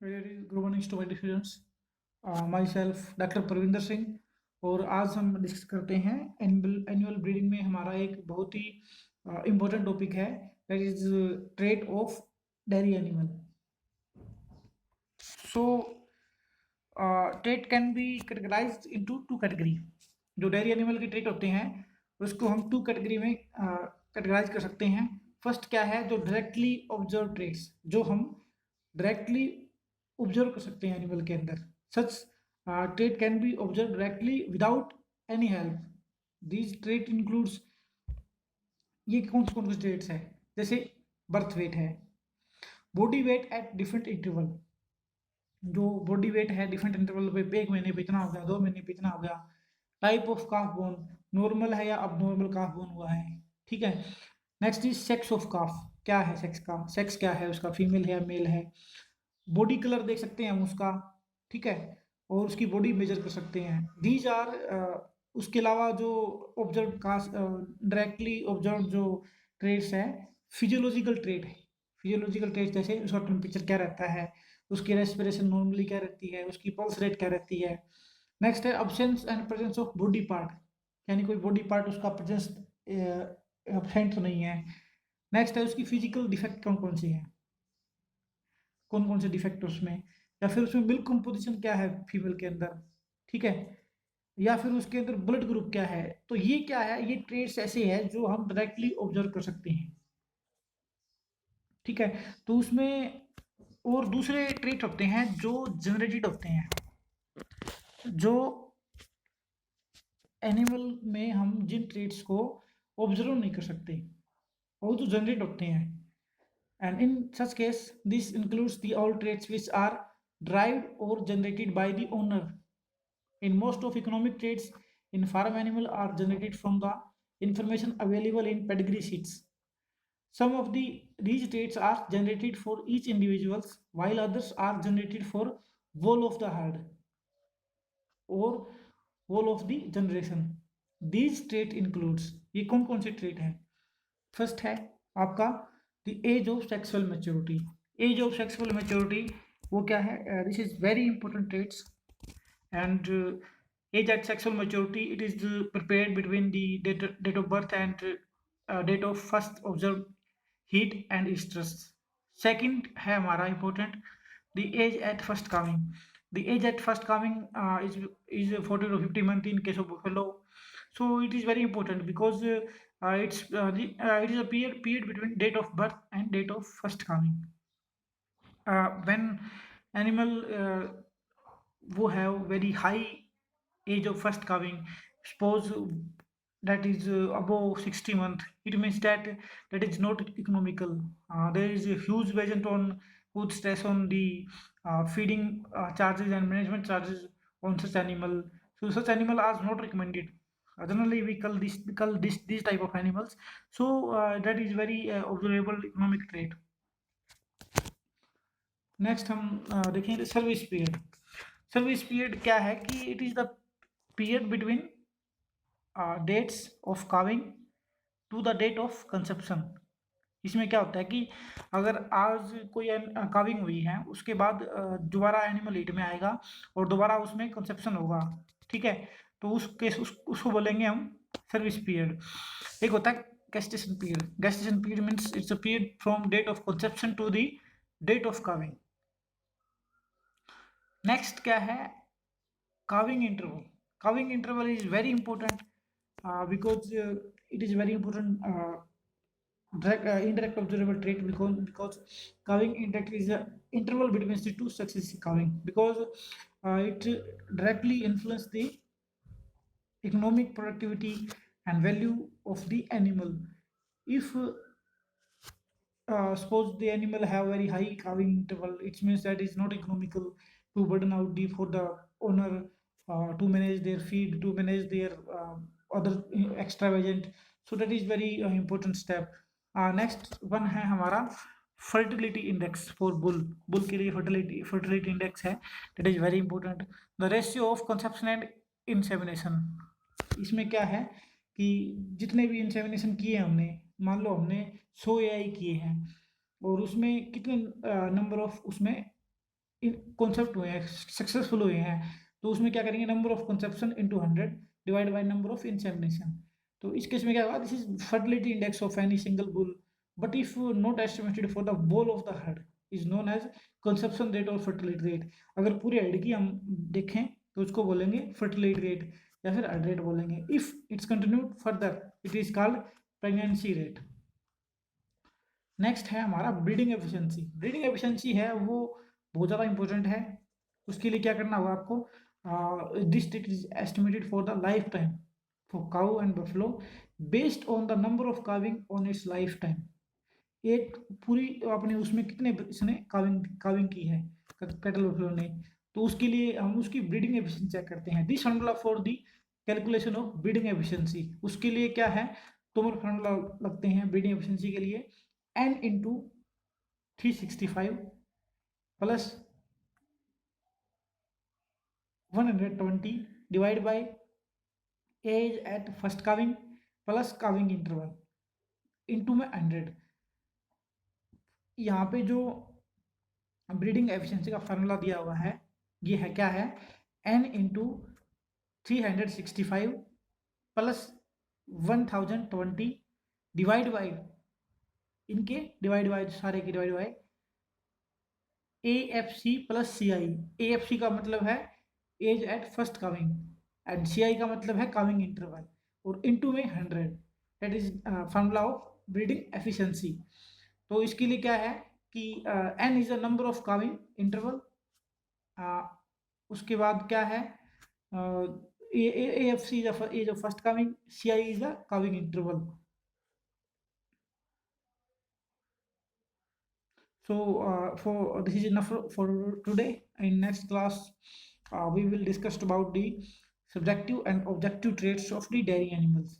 Global इंस्टोमेटिक students myself doctor Parvinder Singh. और आज हम डिस्कस करते हैं एनुअल ब्रीडिंग में हमारा एक बहुत ही इम्पोर्टेंट टॉपिक है, that is trait of dairy animal. So trait can B categorised into two category. जो डेयरी एनिमल के ट्रेट होते हैं उसको हम टू कैटेगरी में कैटेगराइज कर सकते हैं। फर्स्ट क्या है, जो डायरेक्टली ऑब्जर्व ट्रेट्स, जो हम डायरेक्टली ऑब्जर्व कर सकते हैं एनिमल के अंदर। Such trait can be observed directly without any help. These trait includes, ये कौन कौन से ट्रेट्स हैं, जैसे बर्थ वेट है, body weight at different interval. जो बॉडी वेट है डिफरेंट इंटरवल पे, एक महीने पे इतना हो गया, 2 महीने पे इतना हो गया। Type of calf bone, normal है या अब नॉर्मल काफ बोन हुआ है, ठीक है। नेक्स्ट इज सेक्स ऑफ काफ, क्या है सेक्स का, सेक्स क्या है उसका, फीमेल है या मेल है। बॉडी कलर देख सकते हैं हम उसका, ठीक है, और उसकी बॉडी मेजर कर सकते हैं। दीज आर उसके अलावा जो ऑब्जर्व कास्ट डायरेक्टली ऑब्जर्व जो ट्रेट्स है, फिजियोलॉजिकल ट्रेट है। फिजियोलॉजिकल ट्रेट जैसे उसका टेम्परेचर क्या रहता है, उसकी रेस्पिरेशन नॉर्मली क्या रहती है, उसकी पल्स रेट क्या रहती है। नेक्स्ट है absence and presence of body part, यानी कोई बॉडी पार्ट उसका प्रेजेंस एबसेंट तो नहीं है। नेक्स्ट है उसकी फिजिकल डिफेक्ट कौन कौन सी है, कौन कौन से डिफेक्ट उसमें, या फिर उसमें मिल्क कंपोजिशन क्या है फीमेल के अंदर, ठीक है, या फिर उसके अंदर ब्लड ग्रुप क्या है। तो ये क्या है, ये ट्रेट्स ऐसे हैं जो हम डायरेक्टली ऑब्जर्व कर सकते हैं, ठीक है। तो उसमें और दूसरे ट्रेट होते हैं जो जनरेटेड होते हैं, जो एनिमल में हम जिन ट्रेट्स को ऑब्जर्व नहीं कर सकते, वो तो जनरेट होते हैं। And in such case, this includes the all traits which are derived or generated by the owner. In most of economic traits in farm animal are generated from the information available in pedigree sheets. Some of these traits are generated for each individuals, while others are generated for whole of the herd or whole of the generation. These trait includes, ये कौन कौन से trait हैं। First है आपका the age of sexual maturity. Age of sexual maturity वो क्या है, this is very important traits. And age at sexual maturity, it is prepared between the date of birth and date of first observed heat and stress. Second है हमारा important, the age at first coming. The age at first coming is 40 to 50 months in case of buffalo. So it is very important because it is a period between date of birth and date of first coming. When animal वो have very high age of first coming, suppose that is above 60 months, it means that that is not economical. There is a huge budget on food stress on the feeding charges and management charges on such animal. So such animal are not recommended. Generally we call this type of animals. So that is very observable economic trait. Next हम देखेंगे service period. Service period क्या है कि it is the period between dates of calving to the date of conception. इसमें क्या होता है कि अगर आज कोई काविंग हुई है, उसके बाद दोबारा एनिमल हीट में आएगा और दोबारा उसमें कंसेप्शन होगा, ठीक है, तो उस केस उसको बोलेंगे हम सर्विस पीरियड। एक होता है gestation period. Gestation period means it's a period from date of conception to the date of calving. Next क्या है, calving interval. Calving interval is very important because it is very important indirect observable trait, because calving index is a interval between the two successive calving, because it directly influence the economic productivity and value of the animal. If suppose the animal have very high calving interval, it means that it's not economical to burden out the for the owner to manage their feed, to manage their other extravagant. So that is very important step. Next one है हमारा fertility index for bull. Bull के लिए fertility index है, that is very important. The ratio of conception and insemination. इसमें क्या है कि जितने भी इंसेमिनेशन किए हमने, मान लो हमने 100 AI किए हैं और उसमें कितने नंबर ऑफ उसमें कॉन्सेप्ट हुए हैं, सक्सेसफुल हुए हैं, तो उसमें क्या करेंगे, number of conception into 100 divide by number of insemination. तो इस केस में क्या होगा, this is fertility index of any single bull but if not estimated for the whole of the herd is known as conception rate और fertility rate. अगर पूरे heard की हम देखें तो उसको बोलेंगे फर्टिलिटी रेट या फिर हर्ड रेट बोलेंगे। If it's continued further it is called pregnancy rate. Next है हमारा ब्रीडिंग एफिशिएंसी। ब्रीडिंग एफिशिएंसी है वो बहुत ज़्यादा इंपॉर्टेंट है। उसके लिए क्या करना होगा आपको, this rate is estimated for the life time for cow and buffalo based on the number of calving on it's life time. एक पूरी अपने उसमें कितने इसने काविंग काविंग की है कैटल बफलो ने, तो उसके लिए हम उसकी ब्रीडिंग एफिशिएंसी चेक करते हैं। This formula for the calculation of breeding efficiency, उसके लिए क्या है, तोमर फार्मूला लगते हैं ब्रीडिंग एफिशिएंसी के लिए, n into 365 plus 120 divide by age at first calving plus calving interval into में 100। यहाँ पे जो ब्रीडिंग एफिशिएंसी का फार्मूला दिया हुआ है ये है क्या है, n into 365 plus 1020 divide by इनके डिवाइड बाई सारे की divide by AFC plus CI। AFC का मतलब है age at first calving and CI का मतलब है काविंग इंटरवल और इनटू में 100। That is formula of breeding efficiency. तो इसके लिए क्या है कि n is a number of calving interval, उसके बाद क्या है, AFC is a first calving, CI is a calving interval. So for this is enough for today. In next class we will discuss about the subjective and objective traits of the dairy animals.